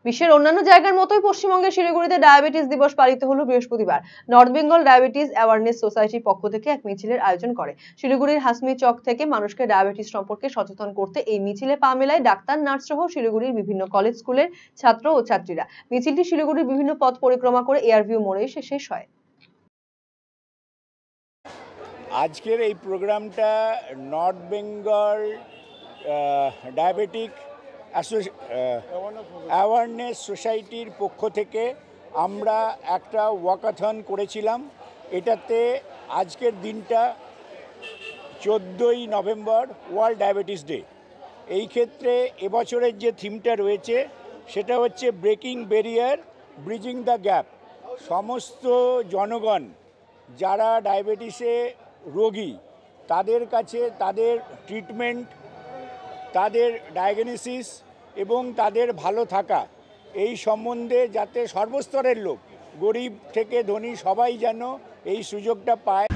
বিশ্বের অন্যান্য জায়গার মতোই পশ্চিমবঙ্গের শিলিগুড়িতে ডায়াবেটিস দিবস পালিত হলো বৃহস্পতিবার। নর্থ বেঙ্গল ডায়াবেটিস অ্যাওয়ারনেস সোসাইটির পক্ষ থেকে এক মিছিলের আয়োজন করে। শিলিগুড়ির হাসমি চক থেকে মানুষকে ডায়াবেটিস সম্পর্কে সচেতন করতে এই মিছিলে পা মেলায় ডাক্তার, নার্স সহ শিলিগুড়ির বিভিন্ন কলেজ স্কুলের ছাত্র ও ছাত্রীরা। মিছিলটি শিলিগুড়ির বিভিন্ন পথ পরিক্রমা করে এয়ারভিউ মোড়ে এসে শেষ হয়। আজকের এই প্রোগ্রামটা নর্থ বেঙ্গল ডায়াবেটিক অ্যাওয়ারনেস সোসাইটির পক্ষ থেকে আমরা একটা ওয়াকাথন করেছিলাম। এটাতে আজকের দিনটা 14ই নভেম্বর, ওয়ার্ল্ড ডায়াবেটিস ডে। এই ক্ষেত্রে এবছরের যে থিমটা রয়েছে সেটা হচ্ছে breaking barrier, bridging the gap. সমস্ত জনগণ যারা ডায়াবেটিসে রোগী তাদের কাছে তাদের ট্রিটমেন্ট, তাদের ডায়াগনোসিস এবং তাদের ভালো থাকা এই সম্বন্ধে যাতে সর্বস্তরের লোক, গরিব থেকে ধনী সবাই যেন এই সুযোগটা পায়।